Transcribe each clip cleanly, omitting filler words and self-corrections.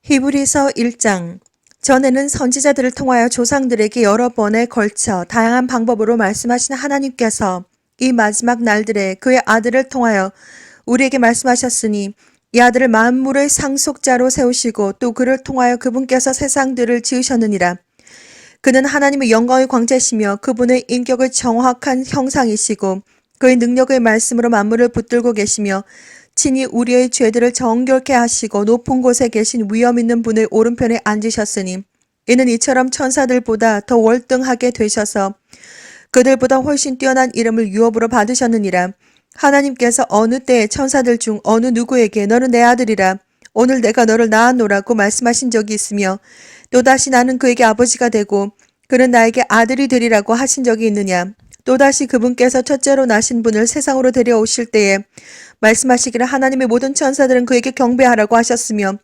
히브리서 1장. 전에는 선지자들을 통하여 조상들에게 여러 번에 걸쳐 다양한 방법으로 말씀하신 하나님께서 이 마지막 날들에 그의 아들을 통하여 우리에게 말씀하셨으니 이 아들을 만물의 상속자로 세우시고 또 그를 통하여 그분께서 세상들을 지으셨느니라. 그는 하나님의 영광의 광채시며 그분의 인격의 정확한 형상이시고 그의 능력의 말씀으로 만물을 붙들고 계시며 친히 우리의 죄들을 정결케 하시고 높은 곳에 계신 위엄 있는 분의 오른편에 앉으셨으니 이는 이처럼 천사들보다 더 월등하게 되셔서 그들보다 훨씬 뛰어난 이름을 유업으로 받으셨느니라. 하나님께서 어느 때에 천사들 중 어느 누구에게 너는 내 아들이라 오늘 내가 너를 낳았노라고 말씀하신 적이 있으며 또다시 나는 그에게 아버지가 되고 그는 나에게 아들이 되리라고 하신 적이 있느냐. 또다시 그분께서 첫째로 나신 분을 세상으로 데려오실 때에 말씀하시기를 하나님의 모든 천사들은 그에게 경배하라고 하셨으며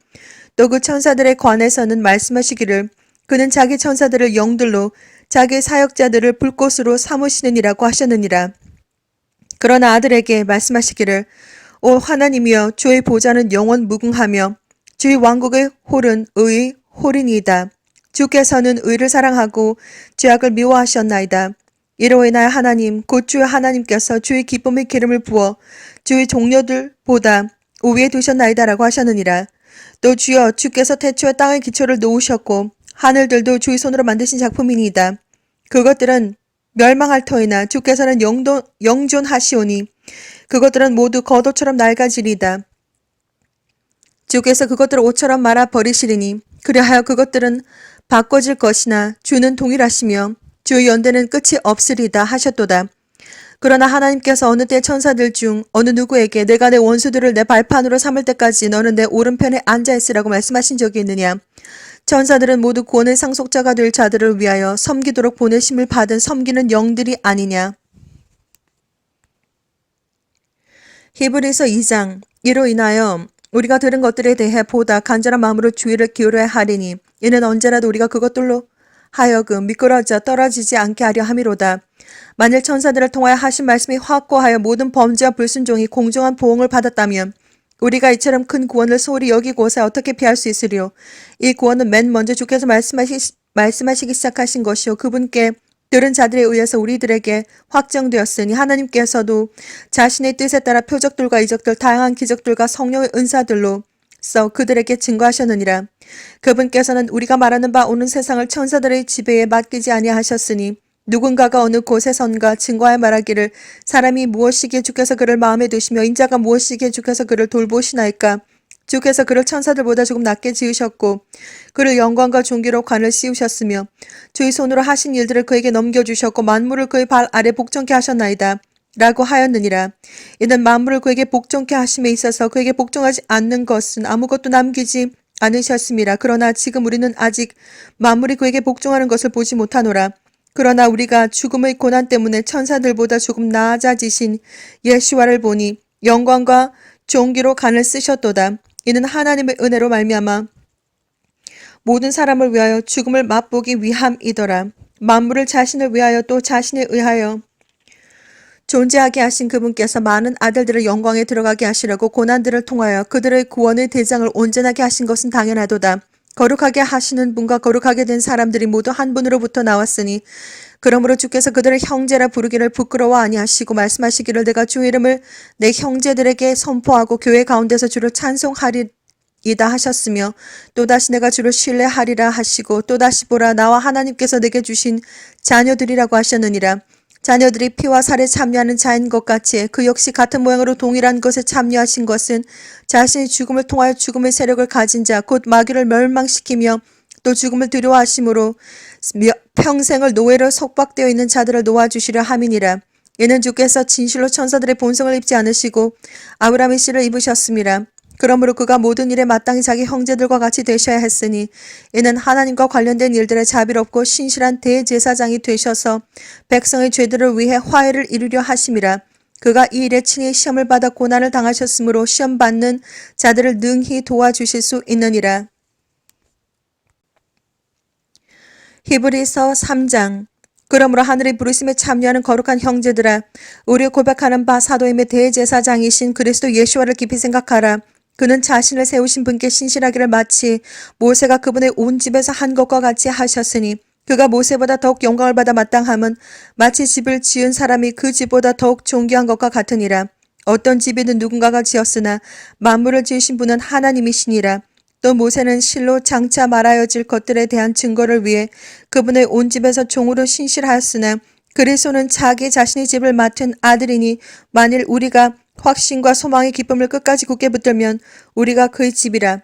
또 그 천사들에 관해서는 말씀하시기를 그는 자기 천사들을 영들로 자기 사역자들을 불꽃으로 삼으시느니라고 하셨느니라. 그러나 아들에게 말씀하시기를 오 하나님이여 주의 보좌는 영원 무궁하며 주의 왕국의 홀은 의의 홀이니이다. 주께서는 의를 사랑하고 죄악을 미워하셨나이다. 이로 인하여 하나님 곧 주의 하나님께서 주의 기쁨의 기름을 부어 주의 종료들보다 우위에 두셨나이다라고 하셨느니라. 또 주여 주께서 태초에 땅의 기초를 놓으셨고 하늘들도 주의 손으로 만드신 작품이니이다. 그것들은 멸망할 터이나 주께서는 영존하시오니 그것들은 모두 겉옷처럼 낡아지리이다. 주께서 그것들을 옷처럼 말아 버리시리니 그리하여 그것들은 바꿔질 것이나 주는 동일하시며 주의 연대는 끝이 없으리다 하셨도다. 그러나 하나님께서 어느 때 천사들 중 어느 누구에게 내가 내 원수들을 내 발판으로 삼을 때까지 너는 내 오른편에 앉아있으라고 말씀하신 적이 있느냐. 천사들은 모두 구원의 상속자가 될 자들을 위하여 섬기도록 보내심을 받은 섬기는 영들이 아니냐. 히브리서 2장. 이로 인하여 우리가 들은 것들에 대해 보다 간절한 마음으로 주의를 기울여야 하리니 이는 언제라도 우리가 그것들로 하여금 미끄러져 떨어지지 않게 하려 함이로다. 만일 천사들을 통하여 하신 말씀이 확고하여 모든 범죄와 불순종이 공정한 보응을 받았다면 우리가 이처럼 큰 구원을 소홀히 여기고서 어떻게 피할 수 있으리요. 이 구원은 맨 먼저 주께서 말씀하시기 시작하신 것이요 그분께 들은 자들에 의해서 우리들에게 확정되었으니 하나님께서도 자신의 뜻에 따라 표적들과 이적들 다양한 기적들과 성령의 은사들로 써 그들에게 증거하셨느니라. 그분께서는 우리가 말하는 바 오는 세상을 천사들의 지배에 맡기지 아니하셨으니 누군가가 어느 곳에선가 증거하여 말하기를 사람이 무엇이기에 주께서 그를 마음에 두시며 인자가 무엇이기에 주께서 그를 돌보시나이까. 주께서 그를 천사들보다 조금 낮게 지으셨고 그를 영광과 존귀로 관을 씌우셨으며 주의 손으로 하신 일들을 그에게 넘겨주셨고 만물을 그의 발 아래 복종케 하셨나이다. 라고 하였느니라. 이는 만물을 그에게 복종케 하심에 있어서 그에게 복종하지 않는 것은 아무것도 남기지 않으셨음이라. 그러나 지금 우리는 아직 만물이 그에게 복종하는 것을 보지 못하노라. 그러나 우리가 죽음의 고난 때문에 천사들보다 조금 나아지신 예수와를 보니 영광과 존귀로 간을 쓰셨도다. 이는 하나님의 은혜로 말미암아 모든 사람을 위하여 죽음을 맛보기 위함이더라. 만물을 자신을 위하여 또 자신에 의하여 존재하게 하신 그분께서 많은 아들들을 영광에 들어가게 하시려고 고난들을 통하여 그들의 구원의 대장을 온전하게 하신 것은 당연하도다. 거룩하게 하시는 분과 거룩하게 된 사람들이 모두 한 분으로부터 나왔으니 그러므로 주께서 그들을 형제라 부르기를 부끄러워 아니하시고 말씀하시기를 내가 주 이름을 내 형제들에게 선포하고 교회 가운데서 주를 찬송하리이다 하셨으며 또다시 내가 주를 신뢰하리라 하시고 또다시 보라 나와 하나님께서 내게 주신 자녀들이라고 하셨느니라. 자녀들이 피와 살에 참여하는 자인 것 같이 그 역시 같은 모양으로 동일한 것에 참여하신 것은 자신이 죽음을 통하여 죽음의 세력을 가진 자 곧 마귀를 멸망시키며 또 죽음을 두려워하심으로 평생을 노예로 속박되어 있는 자들을 놓아주시려 함이니라. 이는 주께서 진실로 천사들의 본성을 입지 않으시고 아브라함의 씨를 입으셨음이라. 그러므로 그가 모든 일에 마땅히 자기 형제들과 같이 되셔야 했으니 이는 하나님과 관련된 일들에 자비롭고 신실한 대제사장이 되셔서 백성의 죄들을 위해 화해를 이루려 하심이라. 그가 이 일에 친히 시험을 받아 고난을 당하셨으므로 시험 받는 자들을 능히 도와주실 수 있느니라. 히브리서 3장. 그러므로 하늘의 부르심에 참여하는 거룩한 형제들아 우리 고백하는 바 사도임의 대제사장이신 그리스도 예수와를 깊이 생각하라. 그는 자신을 세우신 분께 신실하기를 마치 모세가 그분의 온 집에서 한 것과 같이 하셨으니 그가 모세보다 더욱 영광을 받아 마땅함은 마치 집을 지은 사람이 그 집보다 더욱 존귀한 것과 같으니라. 어떤 집이든 누군가가 지었으나 만물을 지으신 분은 하나님이시니라. 또 모세는 실로 장차 말하여질 것들에 대한 증거를 위해 그분의 온 집에서 종으로 신실하였으나 그리스도는 자기 자신의 집을 맡은 아들이니 만일 우리가 확신과 소망의 기쁨을 끝까지 굳게 붙들면 우리가 그의 집이라.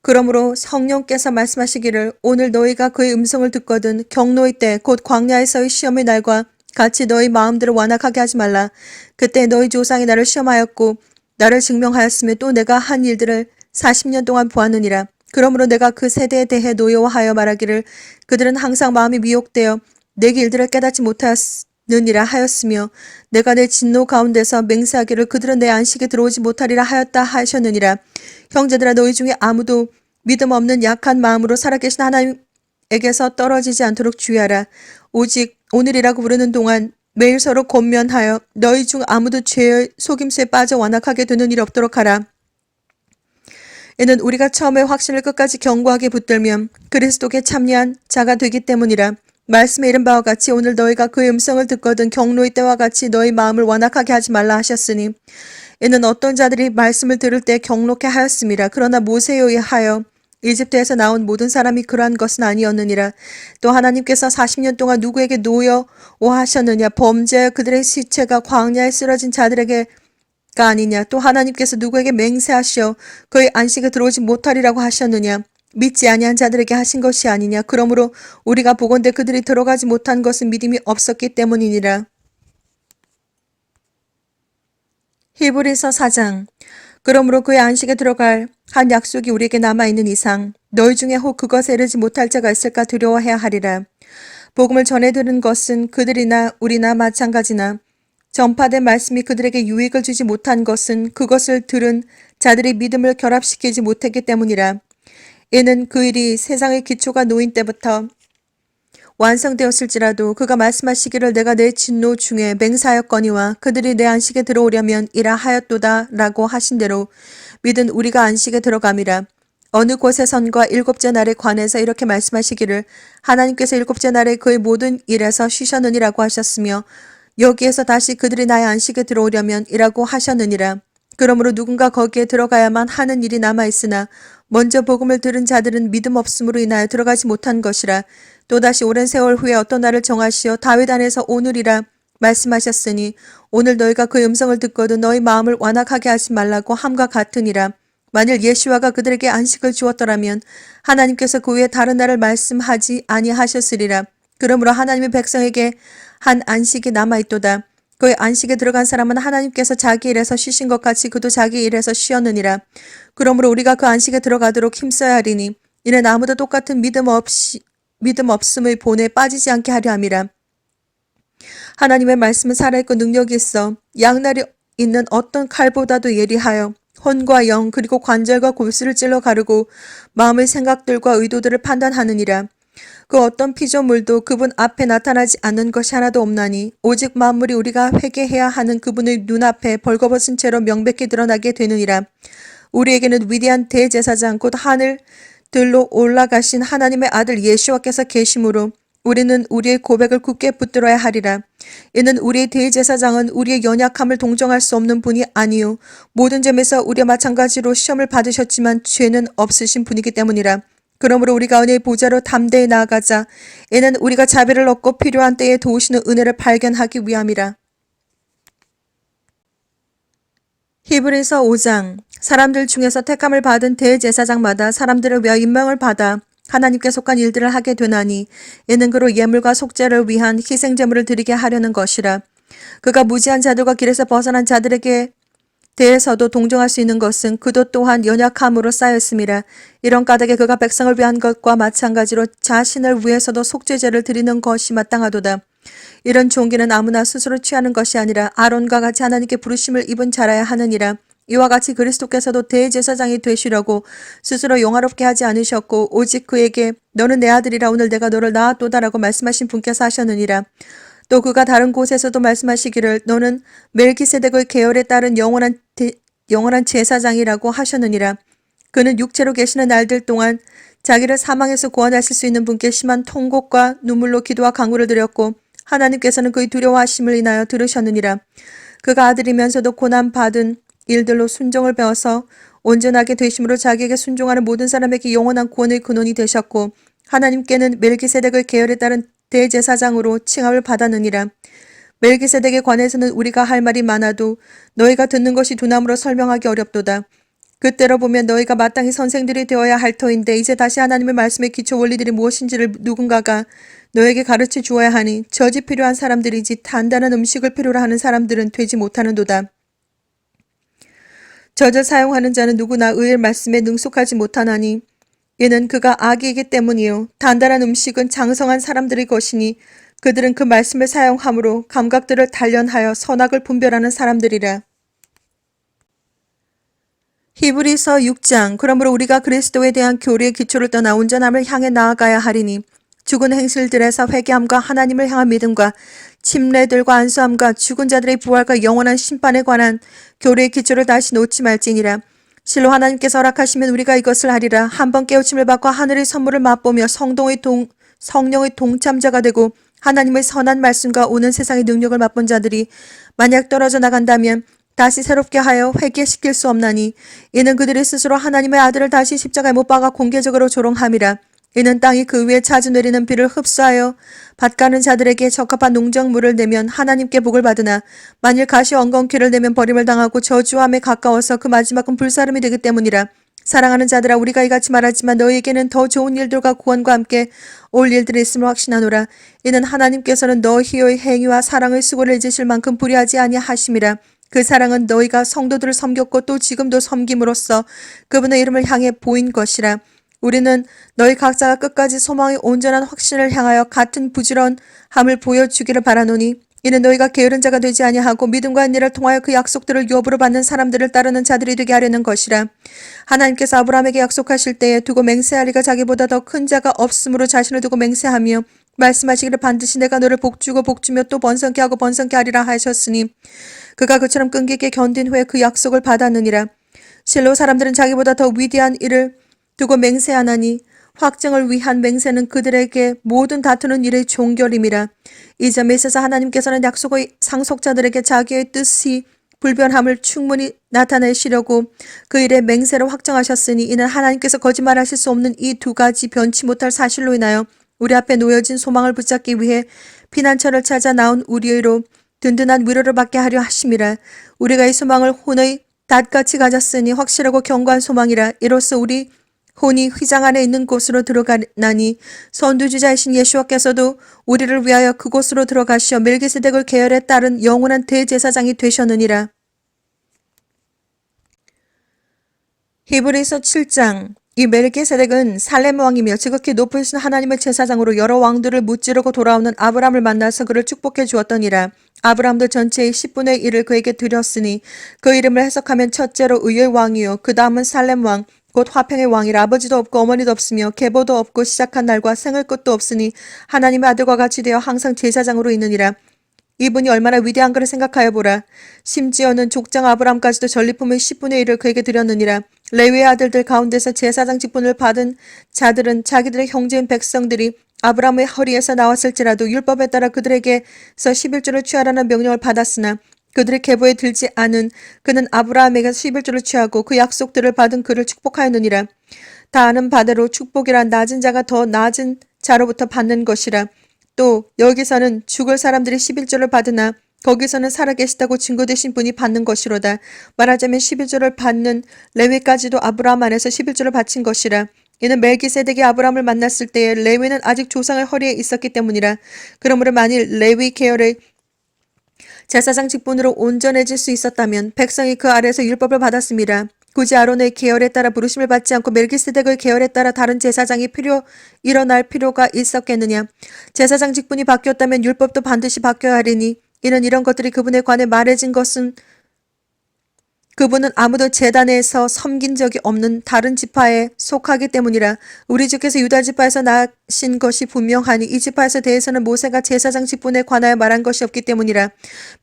그러므로 성령께서 말씀하시기를 오늘 너희가 그의 음성을 듣거든 경노의 때 곧 광야에서의 시험의 날과 같이 너희 마음들을 완악하게 하지 말라. 그때 너희 조상이 나를 시험하였고 나를 증명하였으며 또 내가 한 일들을 40년 동안 보았느니라. 그러므로 내가 그 세대에 대해 노여워하여 말하기를 그들은 항상 마음이 미혹되어 내 길들을 깨닫지 못하였느니라 하였으며 내가 내 진노 가운데서 맹세하기를 그들은 내 안식에 들어오지 못하리라 하였다 하셨느니라. 형제들아 너희 중에 아무도 믿음 없는 약한 마음으로 살아계신 하나님에게서 떨어지지 않도록 주의하라. 오직 오늘이라고 부르는 동안 매일 서로 권면하여 너희 중 아무도 죄의 속임수에 빠져 완악하게 되는 일이 없도록 하라. 이는 우리가 처음에 확신을 끝까지 견고하게 붙들면 그리스도께 참여한 자가 되기 때문이라. 말씀에 이른 바와 같이 오늘 너희가 그의 음성을 듣거든 경노의 때와 같이 너희 마음을 완악하게 하지 말라 하셨으니 이는 어떤 자들이 말씀을 들을 때 경록해 하였음이라. 그러나 모세에 의하여 이집트에서 나온 모든 사람이 그러한 것은 아니었느니라. 또 하나님께서 40년 동안 누구에게 노여워하셨느냐. 범죄하여 그들의 시체가 광야에 쓰러진 자들에게가 아니냐. 또 하나님께서 누구에게 맹세하시어 그의 안식에 들어오지 못하리라고 하셨느냐. 믿지 아니한 자들에게 하신 것이 아니냐. 그러므로 우리가 보건대 그들이 들어가지 못한 것은 믿음이 없었기 때문이니라. 히브리서 4장. 그러므로 그의 안식에 들어갈 한 약속이 우리에게 남아있는 이상 너희 중에 혹 그것에 이르지 못할 자가 있을까 두려워해야 하리라. 복음을 전해 들은 것은 그들이나 우리나 마찬가지나 전파된 말씀이 그들에게 유익을 주지 못한 것은 그것을 들은 자들이 믿음을 결합시키지 못했기 때문이라. 이는 그 일이 세상의 기초가 놓인 때부터 완성되었을지라도 그가 말씀하시기를 내가 내 진노 중에 맹세하였거니와 그들이 내 안식에 들어오려면 이라 하였도다 라고 하신 대로 믿은 우리가 안식에 들어감이라. 어느 곳에선과 일곱째 날에 관해서 이렇게 말씀하시기를 하나님께서 일곱째 날에 그의 모든 일에서 쉬셨느니라고 하셨으며 여기에서 다시 그들이 나의 안식에 들어오려면 이라고 하셨느니라. 그러므로 누군가 거기에 들어가야만 하는 일이 남아있으나 먼저 복음을 들은 자들은 믿음 없음으로 인하여 들어가지 못한 것이라. 또다시 오랜 세월 후에 어떤 날을 정하시어 다윗 안에서 오늘이라 말씀하셨으니 오늘 너희가 그 음성을 듣거든 너희 마음을 완악하게 하지 말라고 함과 같으니라. 만일 예수와가 그들에게 안식을 주었더라면 하나님께서 그 위에 다른 날을 말씀하지 아니하셨으리라. 그러므로 하나님의 백성에게 한 안식이 남아있도다. 그의 안식에 들어간 사람은 하나님께서 자기 일에서 쉬신 것 같이 그도 자기 일에서 쉬었느니라. 그러므로 우리가 그 안식에 들어가도록 힘써야 하리니 이는 아무도 똑같은 믿음 없음의 본에 빠지지 않게 하려 함이라. 하나님의 말씀은 살아있고 능력이 있어 양날이 있는 어떤 칼보다도 예리하여 혼과 영 그리고 관절과 골수를 찔러 가르고 마음의 생각들과 의도들을 판단하느니라. 그 어떤 피조물도 그분 앞에 나타나지 않는 것이 하나도 없나니 오직 만물이 우리가 회개해야 하는 그분의 눈앞에 벌거벗은 채로 명백히 드러나게 되느니라. 우리에게는 위대한 대제사장 곧 하늘들로 올라가신 하나님의 아들 예수와께서 계심으로 우리는 우리의 고백을 굳게 붙들어야 하리라. 이는 우리의 대제사장은 우리의 연약함을 동정할 수 없는 분이 아니요 모든 점에서 우리와 마찬가지로 시험을 받으셨지만 죄는 없으신 분이기 때문이라. 그러므로 우리가 은혜의 보좌로 담대히 나아가자. 이는 우리가 자비를 얻고 필요한 때에 도우시는 은혜를 발견하기 위함이라. 히브리서 5장. 사람들 중에서 택함을 받은 대제사장마다 사람들을 위하여 임명을 받아 하나님께 속한 일들을 하게 되나니 이는 그로 예물과 속죄를 위한 희생제물을 드리게 하려는 것이라. 그가 무지한 자들과 길에서 벗어난 자들에게 대해서도 동정할 수 있는 것은 그도 또한 연약함으로 쌓였음이라. 이런 까닭에 그가 백성을 위한 것과 마찬가지로 자신을 위해서도 속죄제를 드리는 것이 마땅하도다. 이런 종기는 아무나 스스로 취하는 것이 아니라 아론과 같이 하나님께 부르심을 입은 자라야 하느니라. 이와 같이 그리스도께서도 대제사장이 되시려고 스스로 영화롭게 하지 않으셨고 오직 그에게 너는 내 아들이라 오늘 내가 너를 낳았도다라고 말씀하신 분께서 하셨느니라. 또 그가 다른 곳에서도 말씀하시기를 너는 멜기세덱의 계열에 따른 영원한 영원한 제사장이라고 하셨느니라. 그는 육체로 계시는 날들 동안 자기를 사망에서 구원하실 수 있는 분께 심한 통곡과 눈물로 기도와 간구를 드렸고 하나님께서는 그의 두려워하심을 인하여 들으셨느니라. 그가 아들이면서도 고난받은 일들로 순종을 배워서 온전하게 되심으로 자기에게 순종하는 모든 사람에게 영원한 구원의 근원이 되셨고 하나님께는 멜기세덱의 계열에 따른 대제사장으로 칭함을 받았느니라. 멜기세덱에 관해서는 우리가 할 말이 많아도 너희가 듣는 것이 두나무로 설명하기 어렵도다. 그때로 보면 너희가 마땅히 선생들이 되어야 할 터인데 이제 다시 하나님의 말씀의 기초 원리들이 무엇인지를 누군가가 너에게 가르쳐 주어야 하니 젖이 필요한 사람들이지 단단한 음식을 필요로 하는 사람들은 되지 못하는도다. 젖을 사용하는 자는 누구나 의의 말씀에 능숙하지 못하나니 이는 그가 악이기 때문이요. 단단한 음식은 장성한 사람들의 것이니 그들은 그 말씀을 사용함으로 감각들을 단련하여 선악을 분별하는 사람들이라. 히브리서 6장. 그러므로 우리가 그리스도에 대한 교리의 기초를 떠나 온전함을 향해 나아가야 하리니 죽은 행실들에서 회개함과 하나님을 향한 믿음과 침례들과 안수함과 죽은 자들의 부활과 영원한 심판에 관한 교리의 기초를 다시 놓지 말지니라. 실로 하나님께서 허락하시면 우리가 이것을 하리라. 한번 깨우침을 받고 하늘의 선물을 맛보며 성령의 동참자가 되고 하나님의 선한 말씀과 오는 세상의 능력을 맛본 자들이 만약 떨어져 나간다면 다시 새롭게 하여 회개시킬 수 없나니 이는 그들이 스스로 하나님의 아들을 다시 십자가에 못 박아 공개적으로 조롱함이라. 이는 땅이 그 위에 자주 내리는 비를 흡수하여 밭가는 자들에게 적합한 농작물을 내면 하나님께 복을 받으나 만일 가시 엉겅퀴를 내면 버림을 당하고 저주함에 가까워서 그 마지막은 불사름이 되기 때문이라. 사랑하는 자들아, 우리가 이같이 말하지만 너희에게는 더 좋은 일들과 구원과 함께 올 일들이 있음을 확신하노라. 이는 하나님께서는 너희의 행위와 사랑의 수고를 잊으실 만큼 불의하지 아니하심이라. 그 사랑은 너희가 성도들을 섬겼고 또 지금도 섬김으로써 그분의 이름을 향해 보인 것이라. 우리는 너희 각자가 끝까지 소망의 온전한 확신을 향하여 같은 부지런함을 보여주기를 바라노니 이는 너희가 게으른 자가 되지 아니하고 믿음과 은혜를 통하여 그 약속들을 유업으로 받는 사람들을 따르는 자들이 되게 하려는 것이라. 하나님께서 아브라함에게 약속하실 때에 두고 맹세하리가 자기보다 더 큰 자가 없으므로 자신을 두고 맹세하며 말씀하시기를 반드시 내가 너를 복주고 복주며 또 번성케 하고 번성케 하리라 하셨으니 그가 그처럼 끈기있게 견딘 후에 그 약속을 받았느니라. 실로 사람들은 자기보다 더 위대한 일을 두고 맹세하나니 확정을 위한 맹세는 그들에게 모든 다투는 일의 종결임이라. 이 점에 있어서 하나님께서는 약속의 상속자들에게 자기의 뜻이 불변함을 충분히 나타내시려고 그 일의 맹세를 확정하셨으니 이는 하나님께서 거짓말하실 수 없는 이 두 가지 변치 못할 사실로 인하여 우리 앞에 놓여진 소망을 붙잡기 위해 피난처를 찾아 나온 우리의로 든든한 위로를 받게 하려 하심이라. 우리가 이 소망을 혼의 닷같이 가졌으니 확실하고 견고한 소망이라. 이로써 우리 혼이 휘장 안에 있는 곳으로 들어가나니 선두주자이신 예수와께서도 우리를 위하여 그곳으로 들어가시어 멜기세덱의 계열에 따른 영원한 대제사장이 되셨느니라. 히브리서 7장. 이 멜기세덱은 살렘 왕이며 지극히 높으신 하나님의 제사장으로 여러 왕들을 무찌르고 돌아오는 아브람을 만나서 그를 축복해 주었더니라. 아브람도 전체의 10분의 1을 그에게 드렸으니 그 이름을 해석하면 첫째로 의의 왕이요 그 다음은 살렘 왕 곧 화평의 왕이라. 아버지도 없고 어머니도 없으며 계보도 없고 시작한 날과 생을 끝도 없으니 하나님의 아들과 같이 되어 항상 제사장으로 있느니라. 이분이 얼마나 위대한가를 생각하여 보라. 심지어는 족장 아브람까지도 전리품의 10분의 1을 그에게 드렸느니라. 레위의 아들들 가운데서 제사장 직분을 받은 자들은 자기들의 형제인 백성들이 아브람의 허리에서 나왔을지라도 율법에 따라 그들에게서 11조를 취하라는 명령을 받았으나 그들의 계보에 들지 않은 그는 아브라함에게 11조를 취하고 그 약속들을 받은 그를 축복하였느니라. 다 아는 바대로 축복이란 낮은 자가 더 낮은 자로부터 받는 것이라. 또 여기서는 죽을 사람들이 11조를 받으나 거기서는 살아계시다고 증거되신 분이 받는 것이로다. 말하자면 11조를 받는 레위까지도 아브라함 안에서 11조를 바친 것이라. 이는 멜기세덱이 아브라함을 만났을 때에 레위는 아직 조상의 허리에 있었기 때문이라. 그러므로 만일 레위 계열의 제사장 직분으로 온전해질 수 있었다면 백성이 그 아래에서 율법을 받았습니다. 굳이 아론의 계열에 따라 부르심을 받지 않고 멜기세덱의 계열에 따라 다른 제사장이 일어날 필요가 있었겠느냐. 제사장 직분이 바뀌었다면 율법도 반드시 바뀌어야 하리니 이는 이런 것들이 그분에 관해 말해진 것은 그분은 아무도 제단에서 섬긴 적이 없는 다른 지파에 속하기 때문이라. 우리 주께서 유다 지파에서 나신 것이 분명하니 이 지파에서 대해서는 모세가 제사장 직분에 관하여 말한 것이 없기 때문이라.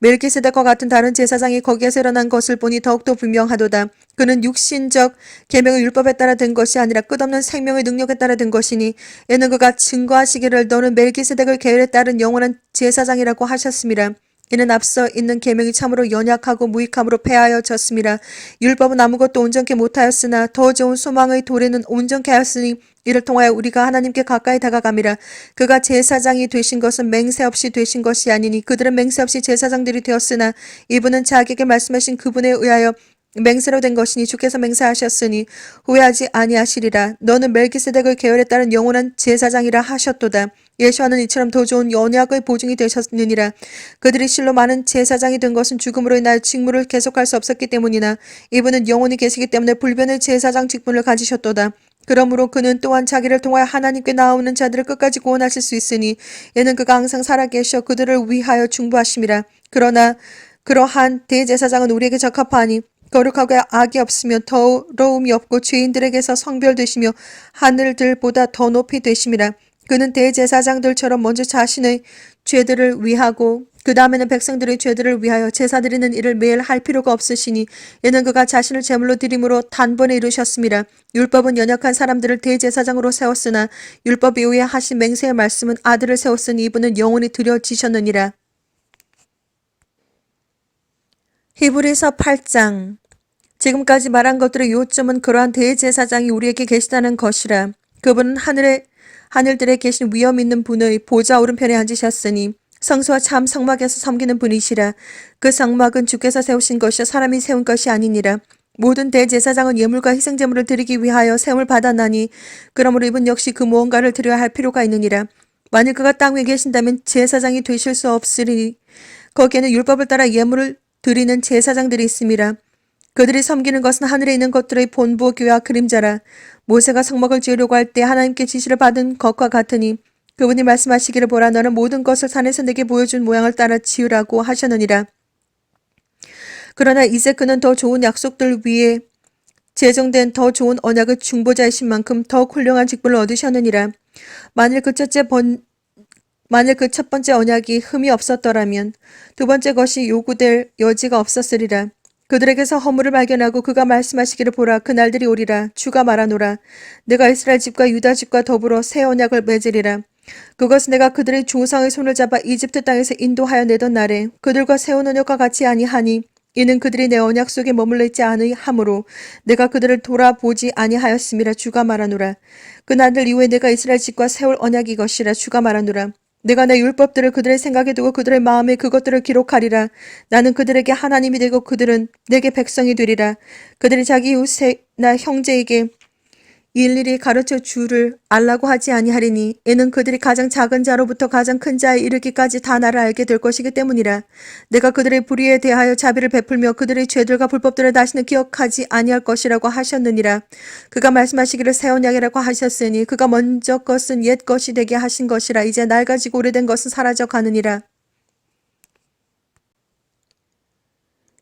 멜기세덱과 같은 다른 제사장이 거기에서 일어난 것을 보니 더욱더 분명하도다. 그는 육신적 계명의 율법에 따라 된 것이 아니라 끝없는 생명의 능력에 따라 된 것이니 이는 그가 증거하시기를 너는 멜기세덱의 계율에 따른 영원한 제사장이라고 하셨습니다. 이는 앞서 있는 계명이 참으로 연약하고 무익함으로 패하여졌습니다. 율법은 아무것도 온전케 못하였으나 더 좋은 소망의 도래는 온전케 하였으니 이를 통하여 우리가 하나님께 가까이 다가감이라. 그가 제사장이 되신 것은 맹세 없이 되신 것이 아니니 그들은 맹세 없이 제사장들이 되었으나 이분은 자기에게 말씀하신 그분에 의하여 맹세로 된 것이니 주께서 맹세하셨으니 후회하지 아니하시리라. 너는 멜기세덱의 계열에 따른 영원한 제사장이라 하셨도다. 예수와는 이처럼 더 좋은 언약의 보증이 되셨느니라. 그들이 실로 많은 제사장이 된 것은 죽음으로 인하여 직무를 계속할 수 없었기 때문이나 이분은 영원히 계시기 때문에 불변의 제사장 직분을 가지셨도다. 그러므로 그는 또한 자기를 통하여 하나님께 나오는 자들을 끝까지 구원하실 수 있으니 이는 그가 항상 살아계셔 그들을 위하여 중보하심이라. 그러나 그러한 대제사장은 우리에게 적합하니 거룩하고 악이 없으며 더러움이 없고 죄인들에게서 성별되시며 하늘들보다 더 높이 되심이라. 그는 대제사장들처럼 먼저 자신의 죄들을 위하고 그 다음에는 백성들의 죄들을 위하여 제사 드리는 일을 매일 할 필요가 없으시니 이는 그가 자신을 제물로 드림으로 단번에 이루셨습니다. 율법은 연약한 사람들을 대제사장으로 세웠으나 율법 이후에 하신 맹세의 말씀은 아들을 세웠으니 이분은 영원히 드려지셨느니라. 히브리서 8장. 지금까지 말한 것들의 요점은 그러한 대제사장이 우리에게 계시다는 것이라. 그분은 하늘들에 계신 위엄 있는 분의 보좌 오른편에 앉으셨으니 성수와 참 성막에서 섬기는 분이시라. 그 성막은 주께서 세우신 것이요 사람이 세운 것이 아니니라. 모든 대제사장은 예물과 희생제물을 드리기 위하여 세움을 받았나니 그러므로 이분 역시 그 무언가를 드려야 할 필요가 있느니라. 만일 그가 땅 위에 계신다면 제사장이 되실 수 없으리니 거기에는 율법을 따라 예물을 드리는 제사장들이 있음이라. 그들이 섬기는 것은 하늘에 있는 것들의 본보기와 그림자라. 모세가 성막을 지으려고 할 때 하나님께 지시를 받은 것과 같으니 그분이 말씀하시기를 보라 너는 모든 것을 산에서 내게 보여준 모양을 따라 지으라고 하셨느니라. 그러나 이제 그는 더 좋은 약속들 위에 제정된 더 좋은 언약의 중보자이신 만큼 더 훌륭한 직분을 얻으셨느니라. 만일 그 첫 번째 언약이 흠이 없었더라면 두 번째 것이 요구될 여지가 없었으리라. 그들에게서 허물을 발견하고 그가 말씀하시기를 보라 그날들이 오리라. 주가 말하노라. 내가 이스라엘 집과 유다 집과 더불어 새 언약을 맺으리라. 그것은 내가 그들의 조상의 손을 잡아 이집트 땅에서 인도하여 내던 날에 그들과 세운 언약과 같이 아니하니 이는 그들이 내 언약 속에 머물러 있지 아니하므로 내가 그들을 돌아보지 아니하였음이라. 주가 말하노라. 그 날들 이후에 내가 이스라엘 집과 세울 언약이 것이라. 주가 말하노라. 내가 내 율법들을 그들의 생각에 두고 그들의 마음에 그것들을 기록하리라. 나는 그들에게 하나님이 되고 그들은 내게 백성이 되리라. 그들이 자기 이웃이나 형제에게 일일이 가르쳐 주를 알라고 하지 아니하리니 이는 그들이 가장 작은 자로부터 가장 큰 자에 이르기까지 다 나를 알게 될 것이기 때문이라. 내가 그들의 불의에 대하여 자비를 베풀며 그들의 죄들과 불법들을 다시는 기억하지 아니할 것이라고 하셨느니라. 그가 말씀하시기를 새 언약이라고 하셨으니 그가 먼저 것은 옛 것이 되게 하신 것이라. 이제 낡아지고 오래된 것은 사라져 가느니라.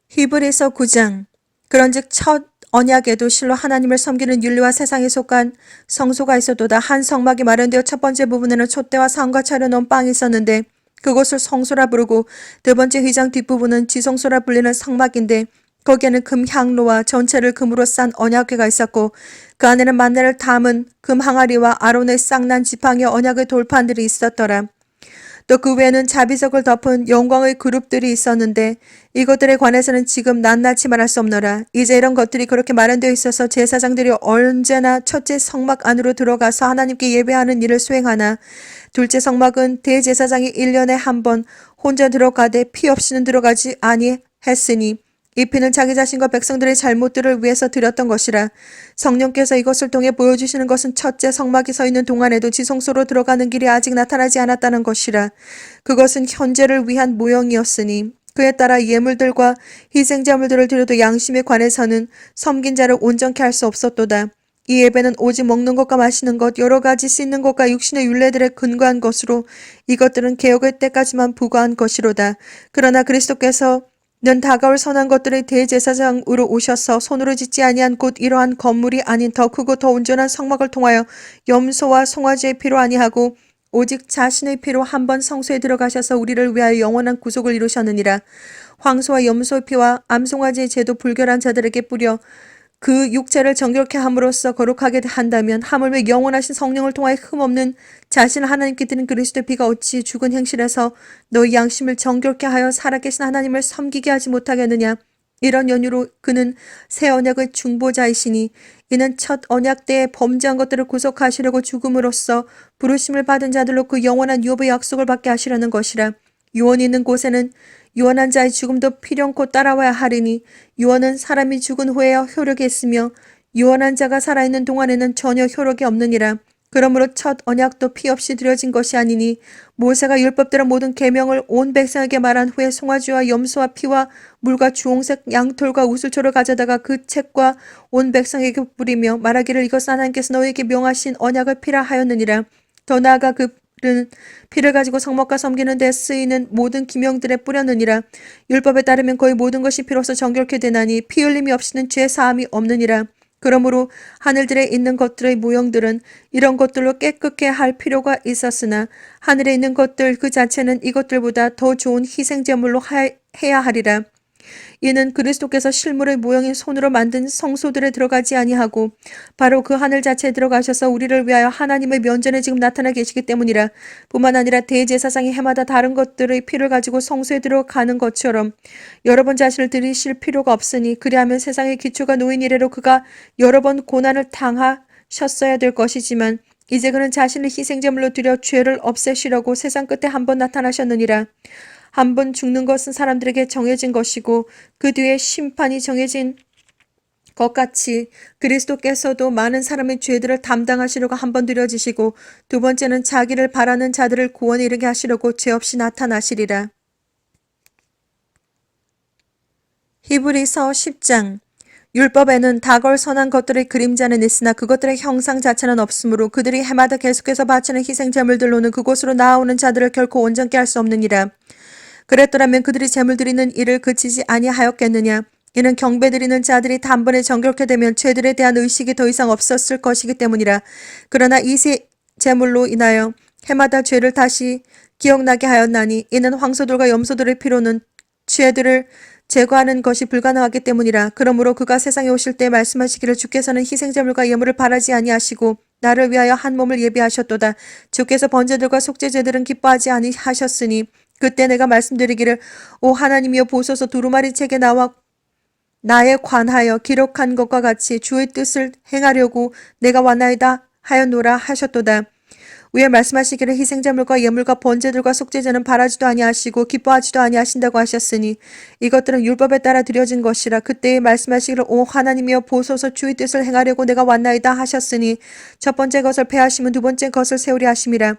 히브리서 9장. 그런즉 첫 언약에도 실로 하나님을 섬기는 윤리와 세상에 속한 성소가 있었도다. 한 성막이 마련되어 첫 번째 부분에는 촛대와 상과 차려놓은 빵이 있었는데 그곳을 성소라 부르고 두 번째 휘장 뒷부분은 지성소라 불리는 성막인데 거기에는 금 향로와 전체를 금으로 싼 언약궤가 있었고 그 안에는 만나를 담은 금 항아리와 아론의 쌍난 지팡이 언약의 돌판들이 있었더라. 또 그 외에는 자비석을 덮은 영광의 그룹들이 있었는데 이것들에 관해서는 지금 낱낱이 말할 수 없노라. 이제 이런 것들이 그렇게 마련되어 있어서 제사장들이 언제나 첫째 성막 안으로 들어가서 하나님께 예배하는 일을 수행하나 둘째 성막은 대제사장이 1년에 한 번 혼자 들어가되 피 없이는 들어가지 아니했으니 이 피는 자기 자신과 백성들의 잘못들을 위해서 드렸던 것이라. 성령께서 이것을 통해 보여주시는 것은 첫째 성막이 서 있는 동안에도 지성소로 들어가는 길이 아직 나타나지 않았다는 것이라. 그것은 현재를 위한 모형이었으니 그에 따라 예물들과 희생제물들을 드려도 양심에 관해서는 섬긴 자를 온전케 할 수 없었도다. 이 예배는 오직 먹는 것과 마시는 것, 여러 가지 씻는 것과 육신의 율례들에 근거한 것으로 이것들은 개혁의 때까지만 부과한 것이로다. 그러나 그리스도께서 는 다가올 선한 것들의 대제사장으로 오셔서 손으로 짓지 아니한 곧 이러한 건물이 아닌 더 크고 더 온전한 성막을 통하여 염소와 송아지의 피로 아니하고 오직 자신의 피로 한 번 성소에 들어가셔서 우리를 위하여 영원한 구속을 이루셨느니라. 황소와 염소의 피와 암송아지의 제도 불결한 자들에게 뿌려 그 육체를 정결케 함으로써 거룩하게 한다면 하물며 영원하신 성령을 통하여 흠없는 자신을 하나님께 드린 그리스도의 피가 어찌 죽은 행실에서 너희 양심을 정결케 하여 살아계신 하나님을 섬기게 하지 못하겠느냐. 이런 연유로 그는 새 언약의 중보자이시니 이는 첫 언약 때에 범죄한 것들을 구속하시려고 죽음으로써 부르심을 받은 자들로 그 영원한 유업의 약속을 받게 하시려는 것이라. 유언이 있는 곳에는 유언한 자의 죽음도 필연코 따라와야 하리니 유언은 사람이 죽은 후에야 효력이 있으며 유언한 자가 살아있는 동안에는 전혀 효력이 없느니라. 그러므로 첫 언약도 피 없이 드려진 것이 아니니 모세가 율법대로 모든 계명을 온 백성에게 말한 후에 송아지와 염소와 피와 물과 주홍색 양털과 우슬초를 가져다가 그 책과 온 백성에게 뿌리며 말하기를 이것은 하나님께서 너희에게 명하신 언약을 피라 하였느니라. 더 나아가 그는 피를 가지고 성막과 섬기는 데 쓰이는 모든 기명들에 뿌렸느니라. 율법에 따르면 거의 모든 것이 피로써 정결케 되나니 피 흘림이 없이는 죄 사함이 없느니라. 그러므로 하늘들에 있는 것들의 모형들은 이런 것들로 깨끗게 할 필요가 있었으나 하늘에 있는 것들 그 자체는 이것들보다 더 좋은 희생제물로 해야 하리라. 이는 그리스도께서 실물의 모형인 손으로 만든 성소들에 들어가지 아니하고 바로 그 하늘 자체에 들어가셔서 우리를 위하여 하나님의 면전에 지금 나타나 계시기 때문이라. 뿐만 아니라 대제사장이 해마다 다른 것들의 피를 가지고 성소에 들어가는 것처럼 여러 번 자신을 들이실 필요가 없으니 그리하면 세상의 기초가 놓인 이래로 그가 여러 번 고난을 당하셨어야 될 것이지만 이제 그는 자신을 희생제물로 드려 죄를 없애시려고 세상 끝에 한 번 나타나셨느니라. 한 번 죽는 것은 사람들에게 정해진 것이고 그 뒤에 심판이 정해진 것 같이 그리스도께서도 많은 사람의 죄들을 담당하시려고 한 번 드려지시고 두 번째는 자기를 바라는 자들을 구원에 이르게 하시려고 죄 없이 나타나시리라. 히브리서 10장. 율법에는 다걸 선한 것들의 그림자는 있으나 그것들의 형상 자체는 없으므로 그들이 해마다 계속해서 바치는 희생제물들로는 그곳으로 나아오는 자들을 결코 온전케 할 수 없느니라. 그랬더라면 그들이 제물 드리는 일을 그치지 아니하였겠느냐. 이는 경배 드리는 자들이 단번에 정결케 되면 죄들에 대한 의식이 더 이상 없었을 것이기 때문이라. 그러나 이 제물로 인하여 해마다 죄를 다시 기억나게 하였나니 이는 황소들과 염소들의 피로는 죄들을 제거하는 것이 불가능하기 때문이라. 그러므로 그가 세상에 오실 때 말씀하시기를 주께서는 희생제물과 예물을 바라지 아니하시고 나를 위하여 한 몸을 예비하셨도다. 주께서 번제들과 속죄제들은 기뻐하지 아니하셨으니 그때 내가 말씀드리기를 오 하나님이여 보소서 두루마리 책에 나에 관하여 기록한 것과 같이 주의 뜻을 행하려고 내가 왔나이다 하였노라 하셨도다. 위에 말씀하시기를 희생제물과 예물과 번제들과 속죄제는 바라지도 아니하시고 기뻐하지도 아니하신다고 하셨으니 이것들은 율법에 따라 드려진 것이라. 그때에 말씀하시기를 오 하나님이여 보소서 주의 뜻을 행하려고 내가 왔나이다 하셨으니 첫 번째 것을 폐하시면 두 번째 것을 세우려 하심이라.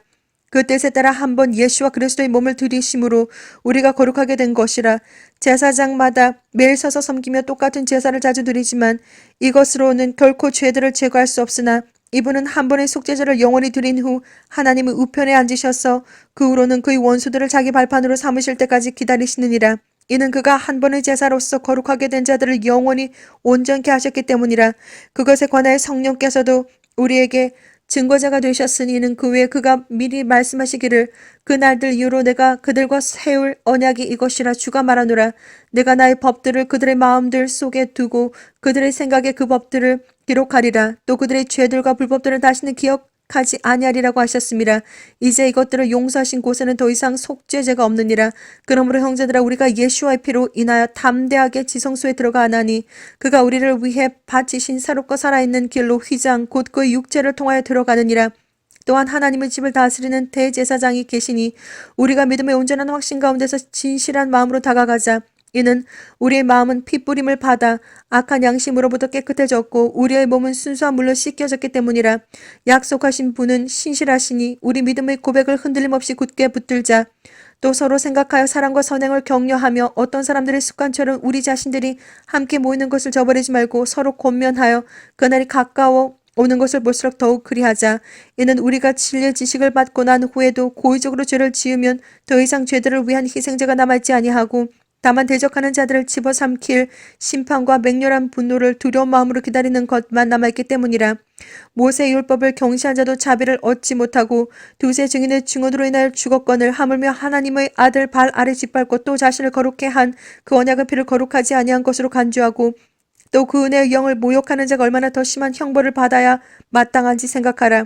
그 뜻에 따라 한 번 예수와 그리스도의 몸을 들이심으로 우리가 거룩하게 된 것이라. 제사장마다 매일 서서 섬기며 똑같은 제사를 자주 드리지만 이것으로는 결코 죄들을 제거할 수 없으나 이분은 한 번의 속죄제를 영원히 드린 후 하나님의 우편에 앉으셔서 그 후로는 그의 원수들을 자기 발판으로 삼으실 때까지 기다리시느니라. 이는 그가 한 번의 제사로서 거룩하게 된 자들을 영원히 온전케 하셨기 때문이라. 그것에 관하여 성령께서도 우리에게 증거자가 되셨으니 이는 그 외에 그가 미리 말씀하시기를 그 날들 이후로 내가 그들과 세울 언약이 이것이라 주가 말하노라. 내가 나의 법들을 그들의 마음들 속에 두고 그들의 생각에 그 법들을 기록하리라. 또 그들의 죄들과 불법들을 다시는 기억하지 아니하리라고 하셨습니다. 이제 이것들을 용서하신 곳에는 더 이상 속죄제가 없느니라. 그러므로 형제들아 우리가 예수와의 피로 인하여 담대하게 지성소에 들어가나니 그가 우리를 위해 바치신 새롭고 살아있는 길로 휘장 곧 그 육체를 통하여 들어가느니라. 또한 하나님의 집을 다스리는 대제사장이 계시니 우리가 믿음의 온전한 확신 가운데서 진실한 마음으로 다가가자. 이는 우리의 마음은 핏부림을 받아 악한 양심으로부터 깨끗해졌고 우리의 몸은 순수한 물로 씻겨졌기 때문이라. 약속하신 분은 신실하시니 우리 믿음의 고백을 흔들림 없이 굳게 붙들자. 또 서로 생각하여 사랑과 선행을 격려하며 어떤 사람들의 습관처럼 우리 자신들이 함께 모이는 것을 저버리지 말고 서로 권면하여 그날이 가까워 오는 것을 볼수록 더욱 그리하자. 이는 우리가 진리의 지식을 받고 난 후에도 고의적으로 죄를 지으면 더 이상 죄들을 위한 희생제가 남아있지 아니하고 다만 대적하는 자들을 집어삼킬 심판과 맹렬한 분노를 두려운 마음으로 기다리는 것만 남아있기 때문이라. 모세의 율법을 경시한 자도 자비를 얻지 못하고 두세 증인의 증언으로 인하여 죽었거늘 하물며 하나님의 아들 발 아래 짓밟고 또 자신을 거룩해 한 그 언약의 피를 거룩하지 아니한 것으로 간주하고 또 그 은혜의 영을 모욕하는 자가 얼마나 더 심한 형벌을 받아야 마땅한지 생각하라.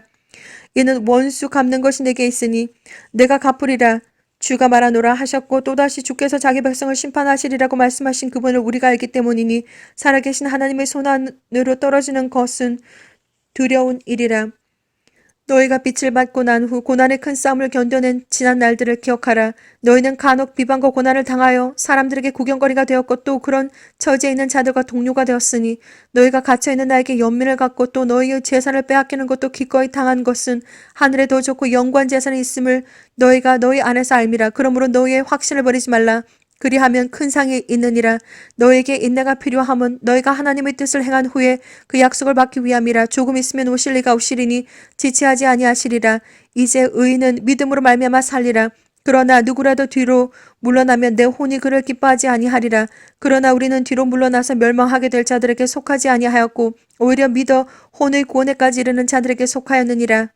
이는 원수 갚는 것이 내게 있으니 내가 갚으리라. 주가 말하노라 하셨고 또다시 주께서 자기 백성을 심판하시리라고 말씀하신 그분을 우리가 알기 때문이니 살아계신 하나님의 손안으로 떨어지는 것은 두려운 일이라. 너희가 빛을 받고 난 후 고난의 큰 싸움을 견뎌낸 지난 날들을 기억하라. 너희는 간혹 비방과 고난을 당하여 사람들에게 구경거리가 되었고 또 그런 처지에 있는 자들과 동료가 되었으니 너희가 갇혀있는 나에게 연민을 갖고 또 너희의 재산을 빼앗기는 것도 기꺼이 당한 것은 하늘에 더 좋고 영구한 재산이 있음을 너희가 너희 안에서 알미라. 그러므로 너희의 확신을 버리지 말라. 그리하면 큰 상이 있느니라. 너에게 인내가 필요함은 너희가 하나님의 뜻을 행한 후에 그 약속을 받기 위함이라. 조금 있으면 오실 리가 오시리니 지체하지 아니하시리라. 이제 의인은 믿음으로 말미암아 살리라. 그러나 누구라도 뒤로 물러나면 내 혼이 그를 기뻐하지 아니하리라. 그러나 우리는 뒤로 물러나서 멸망하게 될 자들에게 속하지 아니하였고 오히려 믿어 혼의 구원에까지 이르는 자들에게 속하였느니라.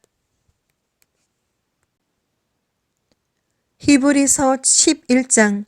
히브리서 11장.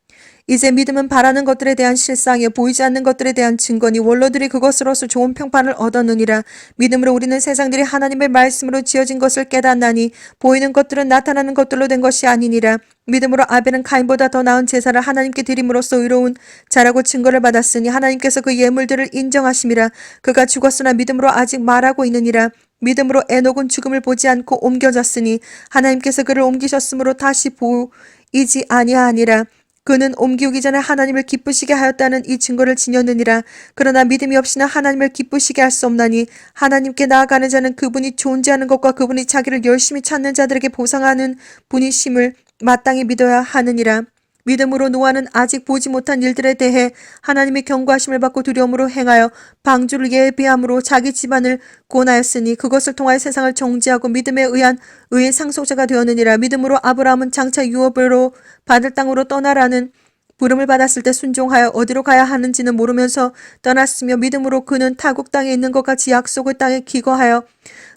이제 믿음은 바라는 것들에 대한 실상이요 보이지 않는 것들에 대한 증거니 원로들이 그것으로서 좋은 평판을 얻었느니라. 믿음으로 우리는 세상들이 하나님의 말씀으로 지어진 것을 깨닫나니 보이는 것들은 나타나는 것들로 된 것이 아니니라. 믿음으로 아벨은 가인보다 더 나은 제사를 하나님께 드림으로써 의로운 자라고 증거를 받았으니 하나님께서 그 예물들을 인정하심이라. 그가 죽었으나 믿음으로 아직 말하고 있느니라. 믿음으로 에녹은 죽음을 보지 않고 옮겨졌으니 하나님께서 그를 옮기셨으므로 다시 보이지 아니하니라. 그는 옮기기 전에 하나님을 기쁘시게 하였다는 이 증거를 지녔느니라. 그러나 믿음이 없이는 하나님을 기쁘시게 할 수 없나니 하나님께 나아가는 자는 그분이 존재하는 것과 그분이 자기를 열심히 찾는 자들에게 보상하는 분이심을 마땅히 믿어야 하느니라. 믿음으로 노아는 아직 보지 못한 일들에 대해 하나님의 경고하심을 받고 두려움으로 행하여 방주를 예비함으로 자기 집안을 구원하였으니 그것을 통하여 세상을 정죄하고 믿음에 의한 의의 상속자가 되었느니라. 믿음으로 아브라함은 장차 유업으로 받을 땅으로 떠나라는 부름을 받았을 때 순종하여 어디로 가야 하는지는 모르면서 떠났으며 믿음으로 그는 타국 땅에 있는 것 같이 약속의 땅에 기거하여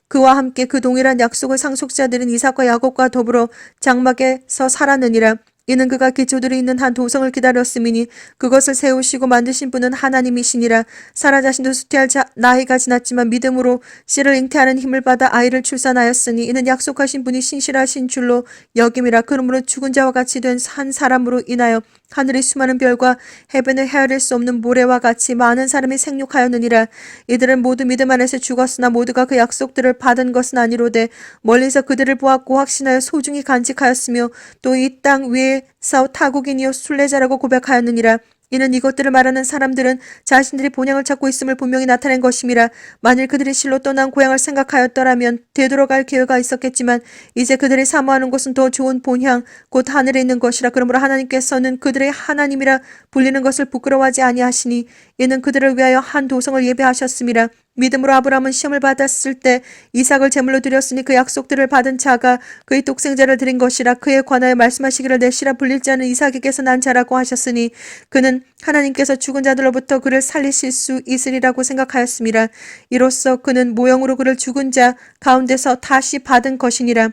그와 함께 그 동일한 약속의 상속자들인 이삭과 야곱과 더불어 장막에서 살았느니라. 이는 그가 기초들이 있는 한 도성을 기다렸음이니 그것을 세우시고 만드신 분은 하나님이시니라. 사라 자신도 수태할 나이가 지났지만 믿음으로 씨를 잉태하는 힘을 받아 아이를 출산하였으니 이는 약속하신 분이 신실하신 줄로 여김이라. 그러므로 죽은 자와 같이 된 한 사람으로 인하여 하늘의 수많은 별과 해변을 헤아릴 수 없는 모래와 같이 많은 사람이 생육하였느니라. 이들은 모두 믿음 안에서 죽었으나 모두가 그 약속들을 받은 것은 아니로되 멀리서 그들을 보았고 확신하여 소중히 간직하였으며 또 이 땅 위에서 타국인이요 순례자라고 고백하였느니라. 이는 이것들을 말하는 사람들은 자신들이 본향을 찾고 있음을 분명히 나타낸 것임이라. 만일 그들이 실로 떠난 고향을 생각하였더라면 되돌아갈 기회가 있었겠지만 이제 그들이 사모하는 곳은 더 좋은 본향 곧 하늘에 있는 것이라. 그러므로 하나님께서는 그들의 하나님이라 불리는 것을 부끄러워하지 아니하시니 이는 그들을 위하여 한 도성을 예배하셨음이라. 믿음으로 아브라함은 시험을 받았을 때 이삭을 제물로 드렸으니 그 약속들을 받은 자가 그의 독생자를 드린 것이라. 그에 관하여 말씀하시기를 내 씨라 불릴 자는 이삭에게서 난 자라고 하셨으니 그는 하나님께서 죽은 자들로부터 그를 살리실 수 있으리라고 생각하였음이라. 이로써 그는 모형으로 그를 죽은 자 가운데서 다시 받은 것이니라.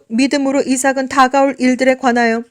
믿음으로 이삭은 다가올 일들에 관하여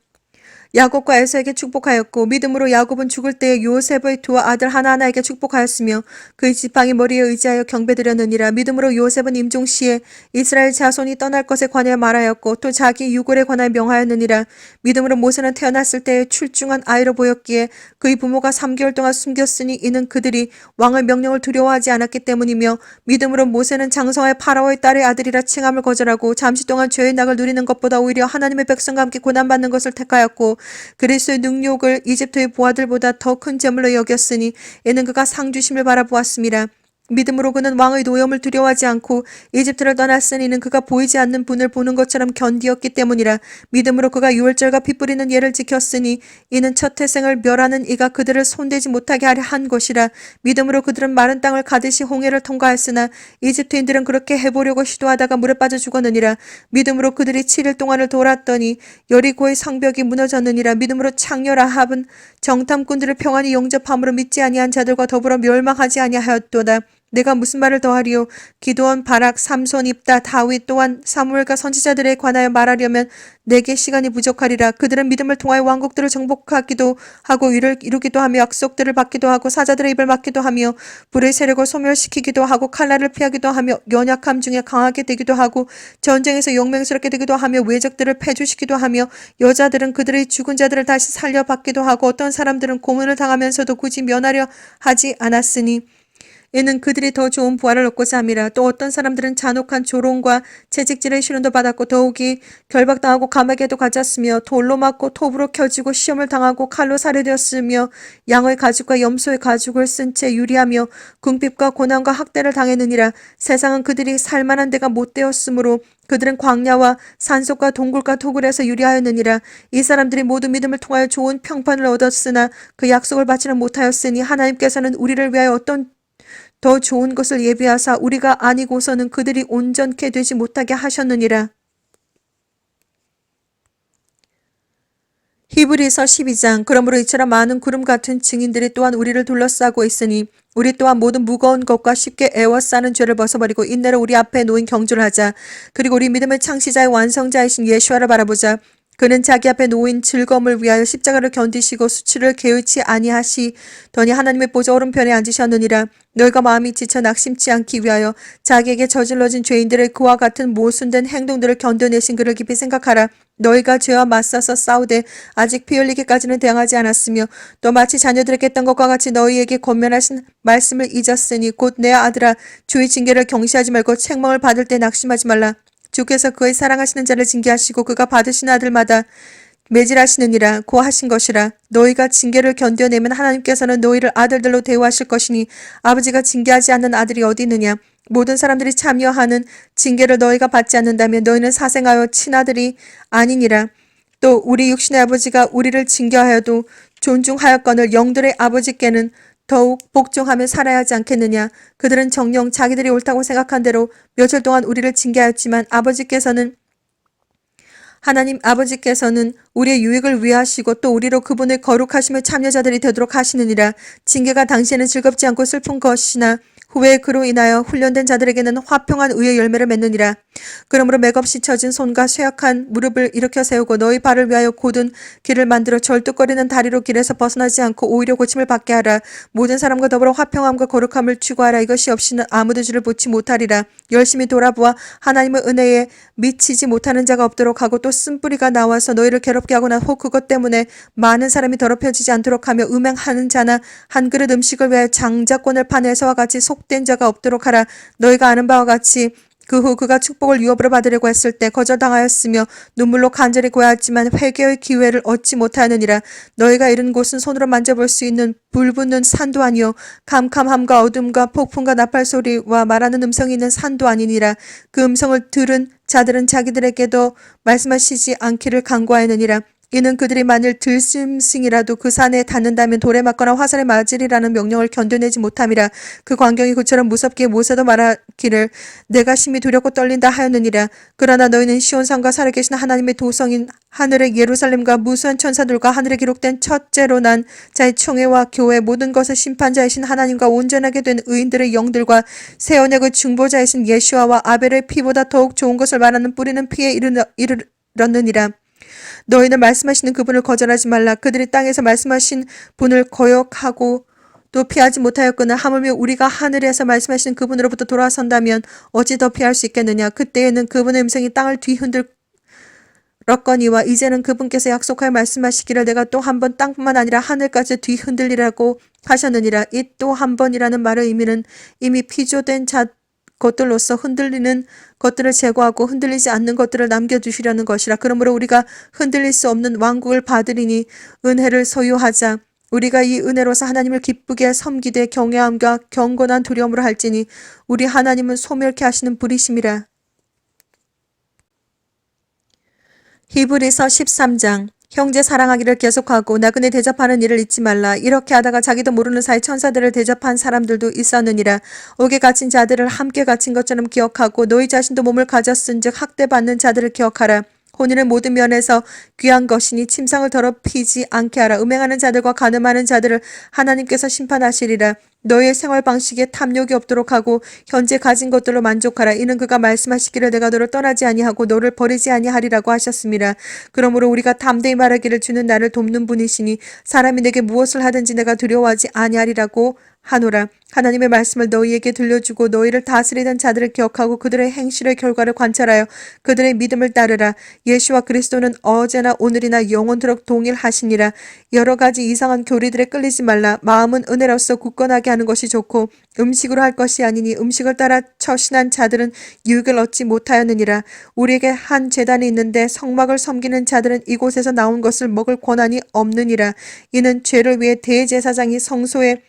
야곱과 에서에게 축복하였고 믿음으로 야곱은 죽을 때에 요셉의 두 아들 하나하나에게 축복하였으며 그의 지팡이 머리에 의지하여 경배드렸느니라. 믿음으로 요셉은 임종시에 이스라엘 자손이 떠날 것에 관하여 말하였고 또 자기 유골에 관하여 명하였느니라. 믿음으로 모세는 태어났을 때에 출중한 아이로 보였기에 그의 부모가 3개월 동안 숨겼으니 이는 그들이 왕의 명령을 두려워하지 않았기 때문이며 믿음으로 모세는 장성하여 파라오의 딸의 아들이라 칭함을 거절하고 잠시 동안 죄의 낙을 누리는 것보다 오히려 하나님의 백성과 함께 고난받는 것을 택하였고 그리스도의 능력을 이집트의 부하들보다 더 큰 재물로 여겼으니 이는 그가 상 주심을 바라보았음이라. 믿음으로 그는 왕의 노염을 두려워하지 않고 이집트를 떠났으니 이는 그가 보이지 않는 분을 보는 것처럼 견디었기 때문이라. 믿음으로 그가 유월절과 피 뿌리는 예를 지켰으니 이는 첫 태생을 멸하는 이가 그들을 손대지 못하게 하려 한 것이라. 믿음으로 그들은 마른 땅을 가듯이 홍해를 통과했으나 이집트인들은 그렇게 해보려고 시도하다가 물에 빠져 죽었느니라. 믿음으로 그들이 7일 동안을 돌았더니 여리고의 성벽이 무너졌느니라. 믿음으로 창녀 라합은 정탐꾼들을 평안히 영접함으로 믿지 아니한 자들과 더불어 멸망하지 아니하였도다. 내가 무슨 말을 더하리요? 기드온, 바락, 삼손, 입다, 다윗 또한 사무엘과 선지자들에 관하여 말하려면 내게 시간이 부족하리라. 그들은 믿음을 통하여 왕국들을 정복하기도 하고 위를 이루기도 하며 약속들을 받기도 하고 사자들의 입을 막기도 하며 불의 세력을 소멸시키기도 하고 칼날을 피하기도 하며 연약함 중에 강하게 되기도 하고 전쟁에서 용맹스럽게 되기도 하며 외적들을 패주시키기도 하며 여자들은 그들의 죽은 자들을 다시 살려받기도 하고 어떤 사람들은 고문을 당하면서도 굳이 면하려 하지 않았으니 이는 그들이 더 좋은 부활을 얻고자 함이라. 또 어떤 사람들은 잔혹한 조롱과 채찍질의 시련도 받았고 더욱이 결박당하고 감옥에도 갇혔으며 돌로 맞고 톱으로 켜지고 시험을 당하고 칼로 살해되었으며 양의 가죽과 염소의 가죽을 쓴 채 유리하며 궁핍과 고난과 학대를 당했느니라. 세상은 그들이 살만한 데가 못되었으므로 그들은 광야와 산속과 동굴과 토굴에서 유리하였느니라. 이 사람들이 모두 믿음을 통하여 좋은 평판을 얻었으나 그 약속을 받지는 못하였으니 하나님께서는 우리를 위하여 어떤 더 좋은 것을 예비하사 우리가 아니고서는 그들이 온전케 되지 못하게 하셨느니라. 히브리서 12장. 그러므로 이처럼 많은 구름 같은 증인들이 또한 우리를 둘러싸고 있으니 우리 또한 모든 무거운 것과 쉽게 애워싸는 죄를 벗어버리고 인내로 우리 앞에 놓인 경주를 하자. 그리고 우리 믿음의 창시자의 완성자이신 예수와를 바라보자. 그는 자기 앞에 놓인 즐거움을 위하여 십자가를 견디시고 수치를 개의치 아니하시더니 하나님의 보좌 오른편에 앉으셨느니라. 너희가 마음이 지쳐 낙심치 않기 위하여 자기에게 저질러진 죄인들의 그와 같은 모순된 행동들을 견뎌내신 그를 깊이 생각하라. 너희가 죄와 맞서서 싸우되 아직 피 흘리기까지는 대항하지 않았으며 또 마치 자녀들에게 했던 것과 같이 너희에게 권면하신 말씀을 잊었으니 곧 내 아들아 주의 징계를 경시하지 말고 책망을 받을 때 낙심하지 말라. 주께서 그의 사랑하시는 자를 징계하시고 그가 받으시는 아들마다 매질하시느니라. 고 하신 것이라. 너희가 징계를 견뎌내면 하나님께서는 너희를 아들들로 대우하실 것이니 아버지가 징계하지 않는 아들이 어디 있느냐. 모든 사람들이 참여하는 징계를 너희가 받지 않는다면 너희는 사생하여 친아들이 아니니라. 또 우리 육신의 아버지가 우리를 징계하여도 존중하였거늘 영들의 아버지께는 더욱 복종하며 살아야 하지 않겠느냐. 그들은 정녕 자기들이 옳다고 생각한 대로 며칠 동안 우리를 징계하였지만 하나님 아버지께서는 우리의 유익을 위하시고 또 우리로 그분의 거룩하심의 참여자들이 되도록 하시느니라. 징계가 당시에는 즐겁지 않고 슬픈 것이나 후에 그로 인하여 훈련된 자들에게는 화평한 의의 열매를 맺느니라. 그러므로 맥없이 처진 손과 쇠약한 무릎을 일으켜 세우고 너희 발을 위하여 곧은 길을 만들어 절뚝거리는 다리로 길에서 벗어나지 않고 오히려 고침을 받게 하라. 모든 사람과 더불어 화평함과 거룩함을 추구하라. 이것이 없이는 아무도 주를 보지 못하리라. 열심히 돌아보아 하나님의 은혜에 미치지 못하는 자가 없도록 하고 또 쓴뿌리가 나와서 너희를 괴롭게 하거나 혹 그것 때문에 많은 사람이 더럽혀지지 않도록 하며 음행하는 자나 한 그릇 음식을 위하여 장자권을 파내서와 같이 속된 자가 없도록 하라. 너희가 아는 바와 같이 그 후 그가 축복을 유업으로 받으려고 했을 때 거절당하였으며 눈물로 간절히 고하였지만 회개의 기회를 얻지 못하느니라. 너희가 이른 곳은 손으로 만져볼 수 있는 불붙는 산도 아니요 캄캄함과 어둠과 폭풍과 나팔 소리와 말하는 음성이 있는 산도 아니니라. 그 음성을 들은 자들은 자기들에게도 말씀하시지 않기를 간구하였느니라. 이는 그들이 만일 들짐승이라도 그 산에 닿는다면 돌에 맞거나 화살에 맞으리라는 명령을 견뎌내지 못함이라. 그 광경이 그처럼 무섭기에 모세도 말하기를 내가 심히 두렵고 떨린다 하였느니라. 그러나 너희는 시온산과 살아계신 하나님의 도성인 하늘의 예루살렘과 무수한 천사들과 하늘에 기록된 첫째로 난 자의 총회와 교회 모든 것의 심판자이신 하나님과 온전하게 된 의인들의 영들과 새 언약의 중보자이신 예수아와 아벨의 피보다 더욱 좋은 것을 말하는 뿌리는 피에 이르렀느니라. 너희는 말씀하시는 그분을 거절하지 말라. 그들이 땅에서 말씀하신 분을 거역하고 또 피하지 못하였거늘 하물며 우리가 하늘에서 말씀하시는 그분으로부터 돌아선다면 어찌 더 피할 수 있겠느냐. 그때에는 그분의 음성이 땅을 뒤흔들었거니와 이제는 그분께서 약속하여 말씀하시기를 내가 또 한 번 땅뿐만 아니라 하늘까지 뒤흔들리라고 하셨느니라. 이 또 한 번이라는 말의 의미는 이미 피조된 것들로서 흔들리는 것들을 제거하고 흔들리지 않는 것들을 남겨두시려는 것이라. 그러므로 우리가 흔들릴 수 없는 왕국을 받으리니 은혜를 소유하자. 우리가 이 은혜로서 하나님을 기쁘게 섬기되 경외함과 경건한 두려움으로 할지니 우리 하나님은 소멸케 하시는 불이심이라. 히브리서 13장. 형제 사랑하기를 계속하고 나그네 대접하는 일을 잊지 말라. 이렇게 하다가 자기도 모르는 사이 천사들을 대접한 사람들도 있었느니라. 옥에 갇힌 자들을 함께 갇힌 것처럼 기억하고 너희 자신도 몸을 가졌은즉 학대받는 자들을 기억하라. 혼인은 모든 면에서 귀한 것이니 침상을 더럽히지 않게 하라. 음행하는 자들과 간음하는 자들을 하나님께서 심판하시리라. 너희의 생활 방식에 탐욕이 없도록 하고 현재 가진 것들로 만족하라. 이는 그가 말씀하시기를 내가 너를 떠나지 아니하고 너를 버리지 아니하리라고 하셨습니다. 그러므로 우리가 담대히 말하기를 주는 나를 돕는 분이시니 사람이 내게 무엇을 하든지 내가 두려워하지 아니하리라고 하노라. 하나님의 말씀을 너희에게 들려주고 너희를 다스리던 자들을 기억하고 그들의 행실의 결과를 관찰하여 그들의 믿음을 따르라. 예수와 그리스도는 어제나 오늘이나 영원토록 동일하시니라. 여러 가지 이상한 교리들에 끌리지 말라. 마음은 은혜로서 굳건하게 하는 것이 좋고 음식으로 할 것이 아니니 음식을 따라 처신한 자들은 유익을 얻지 못하였느니라. 우리에게 한 제단이 있는데 성막을 섬기는 자들은 이곳에서 나온 것을 먹을 권한이 없느니라. 이는 죄를 위해 대제사장이 성소에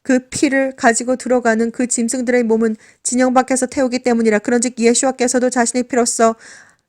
그 피를 가지고 들어가는 그 짐승들의 몸은 진영 밖에서 태우기 때문이라. 그런즉 예수와께서도 자신의 피로써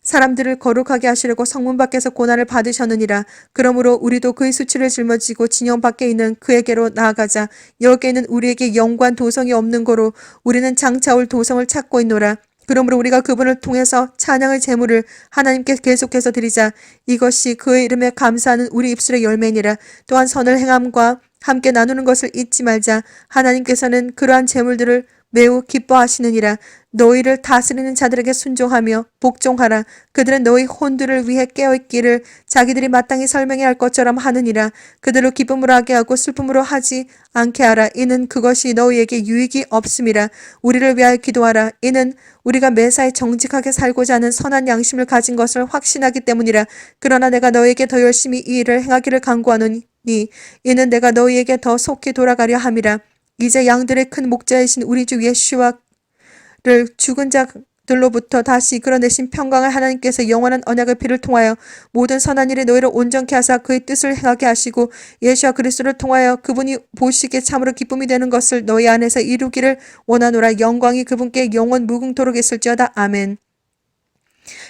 사람들을 거룩하게 하시려고 성문 밖에서 고난을 받으셨느니라. 그러므로 우리도 그의 수치를 짊어지고 진영 밖에 있는 그에게로 나아가자. 여기에는 우리에게 영관 도성이 없는 거로 우리는 장차 올 도성을 찾고 있노라. 그러므로 우리가 그분을 통해서 찬양의 제물을 하나님께 계속해서 드리자. 이것이 그의 이름에 감사하는 우리 입술의 열매니라. 또한 선을 행함과 함께 나누는 것을 잊지 말자. 하나님께서는 그러한 제물들을 매우 기뻐하시느니라. 너희를 다스리는 자들에게 순종하며 복종하라. 그들은 너희 혼들을 위해 깨어있기를 자기들이 마땅히 설명해야 할 것처럼 하느니라. 그들로 기쁨으로 하게 하고 슬픔으로 하지 않게 하라. 이는 그것이 너희에게 유익이 없음이라. 우리를 위하여 기도하라. 이는 우리가 매사에 정직하게 살고자 하는 선한 양심을 가진 것을 확신하기 때문이라. 그러나 내가 너희에게 더 열심히 이 일을 행하기를 간구하노니 이는 내가 너희에게 더 속히 돌아가려 함이라. 이제 양들의 큰 목자이신 우리 주 예수와를 죽은 자들로부터 다시 이끌어내신 평강을 하나님께서 영원한 언약의 피를 통하여 모든 선한 일에 너희를 온전케 하사 그의 뜻을 행하게 하시고 예수와 그리스도를 통하여 그분이 보시기에 참으로 기쁨이 되는 것을 너희 안에서 이루기를 원하노라. 영광이 그분께 영원 무궁토록 있을지어다. 아멘.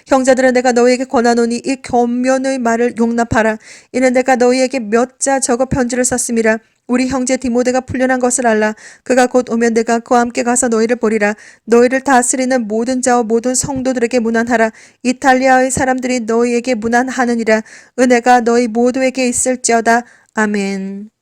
형제들아 내가 너희에게 권하노니 이 권면의 말을 용납하라. 이는 내가 너희에게 몇 자 적어 편지를 썼음이라. 우리 형제 디모데가 풀려난 것을 알라. 그가 곧 오면 내가 그와 함께 가서 너희를 보리라. 너희를 다스리는 모든 자와 모든 성도들에게 문안하라. 이탈리아의 사람들이 너희에게 문안하느니라. 은혜가 너희 모두에게 있을지어다. 아멘.